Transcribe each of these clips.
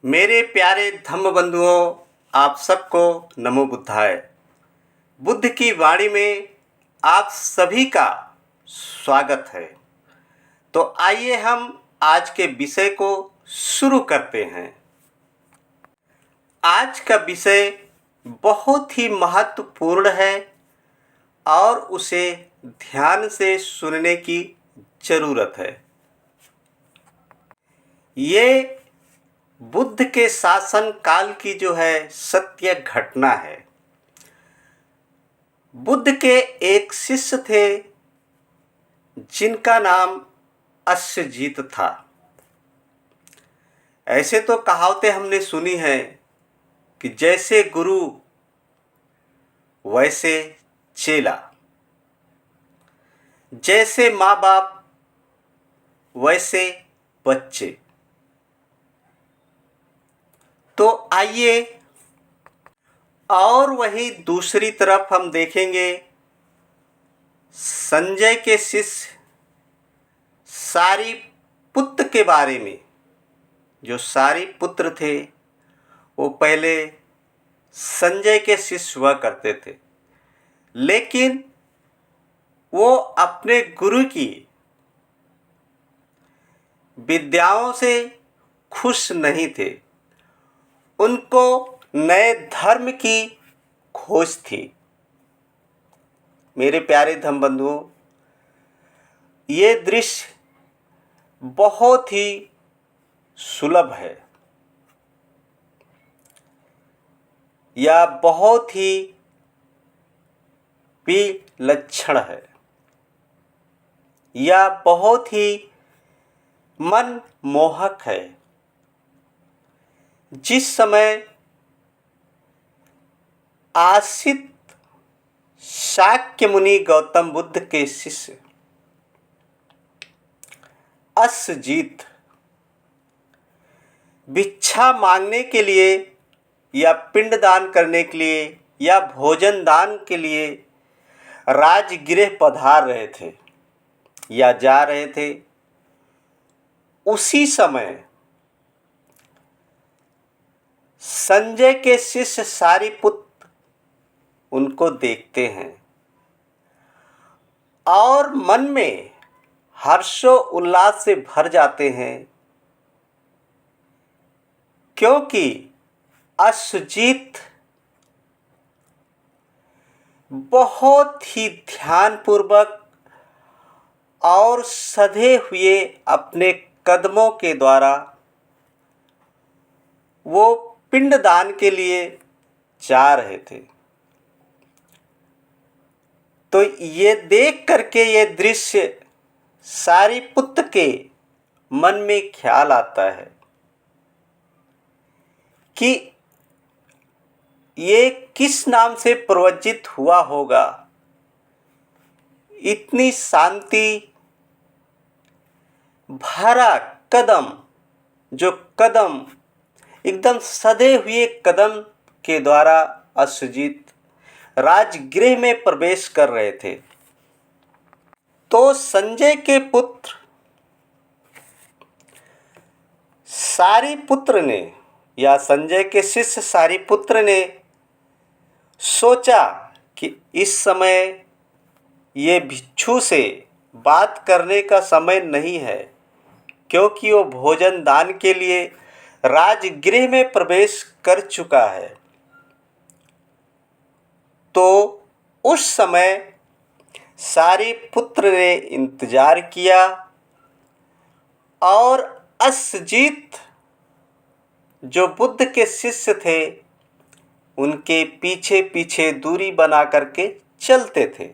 मेरे प्यारे धम्म बंधुओं, आप सबको नमो बुद्धाय। बुद्ध की वाणी में आप सभी का स्वागत है। तो आइए हम आज के विषय को शुरू करते हैं। आज का विषय बहुत ही महत्वपूर्ण है और उसे ध्यान से सुनने की ज़रूरत है। ये बुद्ध के शासन काल की जो है सत्य घटना है। बुद्ध के एक शिष्य थे जिनका नाम अश्वजीत था। ऐसे तो कहावतें हमने सुनी है कि जैसे गुरु वैसे चेला, जैसे माँ बाप वैसे बच्चे। तो आइए और वहीं दूसरी तरफ हम देखेंगे संजय के शिष्य सारिपुत्र के बारे में। जो सारिपुत्र थे वो पहले संजय के शिष्य हुआ करते थे, लेकिन वो अपने गुरु की विद्याओं से खुश नहीं थे। उनको नए धर्म की खोज थी। मेरे प्यारे धम्म बंधुओं, ये दृश्य बहुत ही सुलभ है या बहुत ही विलक्षण है या बहुत ही मनमोहक है। जिस समय आसित शाक्य मुनि गौतम बुद्ध के शिष्य अश्वजीत भिक्षा मांगने के लिए या पिंडदान करने के लिए या भोजन दान के लिए राजगृह पधार रहे थे या जा रहे थे, उसी समय संजय के शिष्य सारिपुत्र उनको देखते हैं और मन में हर्षो उल्लास से भर जाते हैं, क्योंकि अश्वजीत बहुत ही ध्यानपूर्वक और सधे हुए अपने कदमों के द्वारा वो पिंडदान के लिए जा रहे थे। तो ये देख करके ये दृश्य सारिपुत्र के मन में ख्याल आता है कि ये किस नाम से प्रवज्जित हुआ होगा। इतनी शांति भरा कदम, जो कदम एकदम सधे हुए कदम के द्वारा अश्वजीत राजगृह में प्रवेश कर रहे थे। तो संजय के पुत्र सारिपुत्र ने या संजय के शिष्य सारिपुत्र ने सोचा कि इस समय ये भिक्षु से बात करने का समय नहीं है, क्योंकि वो भोजन दान के लिए राजगृह में प्रवेश कर चुका है। तो उस समय सारिपुत्र ने इंतजार किया और अश्वजीत जो बुद्ध के शिष्य थे उनके पीछे पीछे दूरी बना करके चलते थे।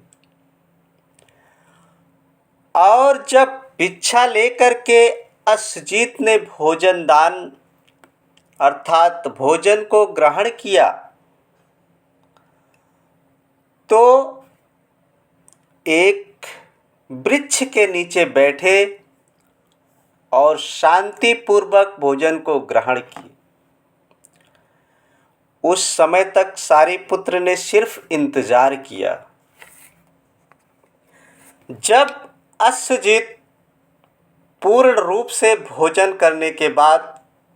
और जब भिक्षा लेकर के अश्वजीत ने भोजन दान अर्थात भोजन को ग्रहण किया, तो एक वृक्ष के नीचे बैठे और शांतिपूर्वक भोजन को ग्रहण किए। उस समय तक सारिपुत्र ने सिर्फ इंतजार किया। जब अश्वजीत पूर्ण रूप से भोजन करने के बाद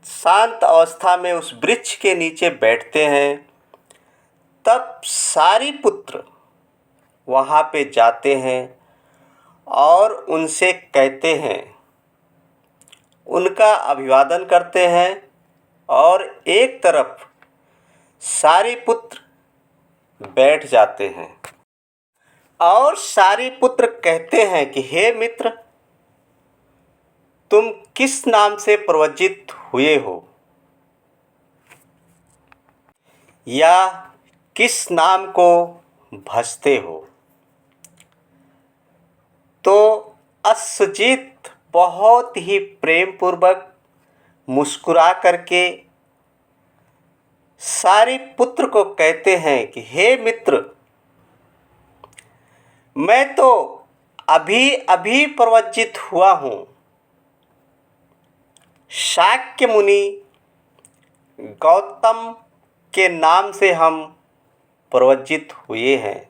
शांत अवस्था में उस वृक्ष के नीचे बैठते हैं, तब सारी पुत्र वहाँ पे जाते हैं और उनसे कहते हैं, उनका अभिवादन करते हैं और एक तरफ सारी पुत्र बैठ जाते हैं और सारी पुत्र कहते हैं कि हे मित्र, तुम किस नाम से प्रवज्जित हुए हो या किस नाम को भजते हो। तो अश्वजीत बहुत ही प्रेम पूर्वक मुस्कुरा करके सारी पुत्र को कहते हैं कि हे मित्र, मैं तो अभी अभी प्रवज्जित हुआ हूँ। शाक्य मुनि गौतम के नाम से हम प्रवज्जित हुए हैं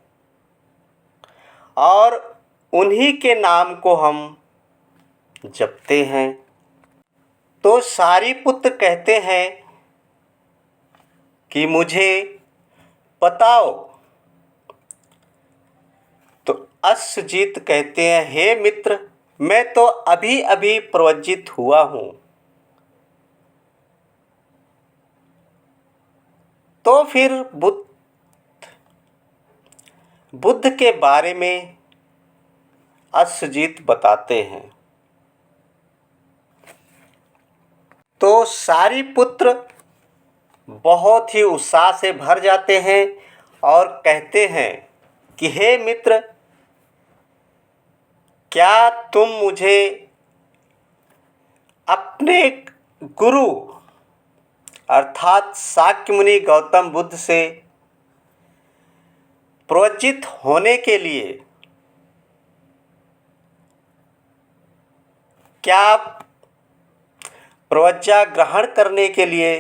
और उन्हीं के नाम को हम जपते हैं। तो सारी पुत्र कहते हैं कि मुझे बताओ। तो अश्वजीत कहते हैं, हे मित्र, मैं तो अभी अभी प्रवज्जित हुआ हूँ। तो फिर बुद्ध के बारे में अश्वजीत बताते हैं। तो सारी पुत्र बहुत ही उत्साह से भर जाते हैं और कहते हैं कि हे मित्र, क्या तुम मुझे अपने गुरु अर्थात शाक्य मुनि गौतम बुद्ध से प्रवज्जित होने के लिए क्या प्रवज्जा ग्रहण करने के लिए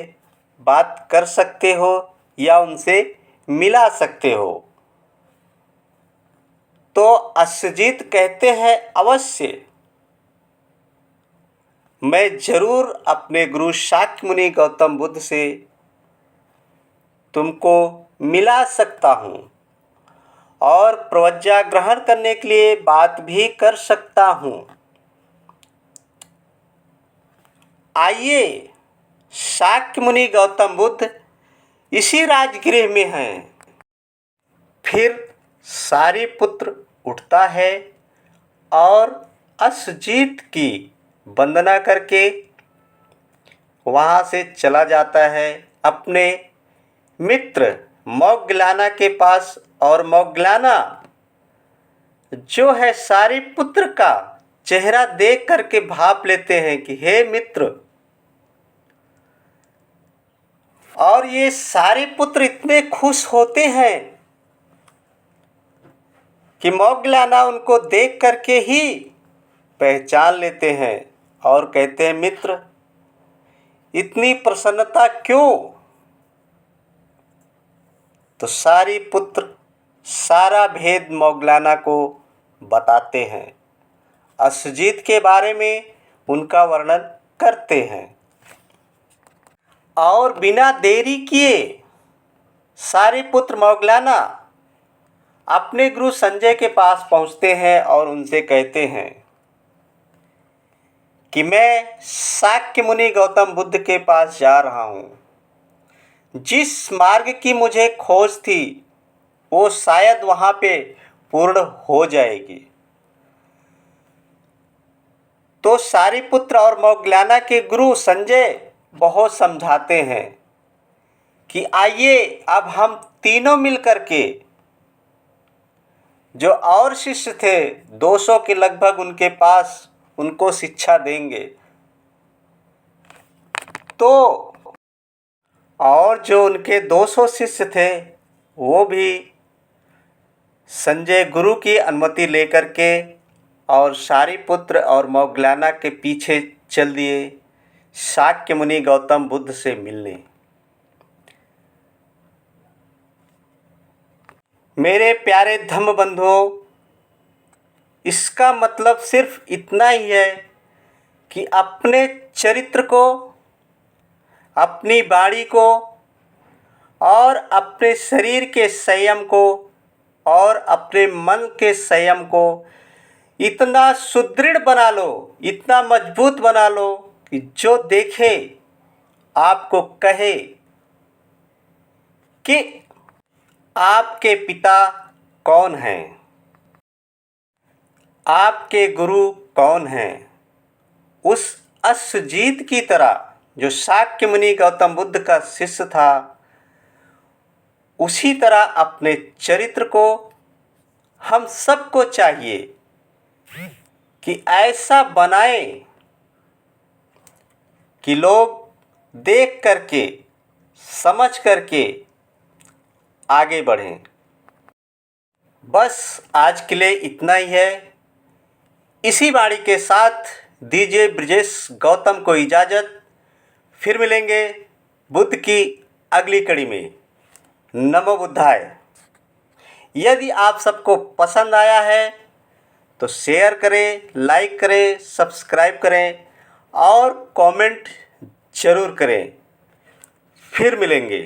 बात कर सकते हो या उनसे मिला सकते हो। तो अश्वजीत कहते हैं, अवश्य, मैं जरूर अपने गुरु शाक्य मुनि गौतम बुद्ध से तुमको मिला सकता हूँ और प्रवज्जा ग्रहण करने के लिए बात भी कर सकता हूँ। आइए, शाक्य मुनि गौतम बुद्ध इसी राजगृह में हैं। फिर सारी पुत्र उठता है और अश्वजीत की वंदना करके वहाँ से चला जाता है अपने मित्र मौग्गलाना के पास। और मौग्गलाना जो है सारी पुत्र का चेहरा देख करके भाप लेते हैं कि हे मित्र। और ये सारे पुत्र इतने खुश होते हैं कि मौग्गलाना उनको देख करके ही पहचान लेते हैं और कहते हैं, मित्र, इतनी प्रसन्नता क्यों। तो सारी पुत्र सारा भेद मौग्गलाना को बताते हैं, अश्वजीत के बारे में उनका वर्णन करते हैं। और बिना देरी किए सारे पुत्र मौग्गलाना अपने गुरु संजय के पास पहुंचते हैं और उनसे कहते हैं कि मैं शाक्य मुनि गौतम बुद्ध के पास जा रहा हूँ। जिस मार्ग की मुझे खोज थी वो शायद वहाँ पे पूर्ण हो जाएगी। तो सारीपुत्र और मौग्गलाना के गुरु संजय बहुत समझाते हैं कि आइए अब हम तीनों मिलकर के, जो और शिष्य थे 200 के लगभग उनके पास, उनको शिक्षा देंगे। तो और जो उनके 200 शिष्य थे वो भी संजय गुरु की अनुमति लेकर के और सारीपुत्र और मौग्गलाना के पीछे चल दिए शाक्य मुनि गौतम बुद्ध से मिलने। मेरे प्यारे धम्म बंधुओं, इसका मतलब सिर्फ इतना ही है कि अपने चरित्र को अपनी वाणी को और अपने शरीर के संयम को और अपने मन के संयम को इतना सुदृढ़ बना लो, इतना मजबूत बना लो कि जो देखे आपको कहे कि आपके पिता कौन हैं, आपके गुरु कौन हैं। उस अश्वजीत की तरह जो शाक्य मुनि गौतम बुद्ध का शिष्य था, उसी तरह अपने चरित्र को हम सबको चाहिए कि ऐसा बनाएं कि लोग देख करके समझ करके आगे बढ़ें। बस आज के लिए इतना ही है। इसी वाणी के साथ दीजिए ब्रजेश गौतम को इजाज़त। फिर मिलेंगे बुद्ध की अगली कड़ी में। नमो बुद्धाय। यदि आप सबको पसंद आया है तो शेयर करें, लाइक करें, सब्सक्राइब करें और कमेंट ज़रूर करें। फिर मिलेंगे।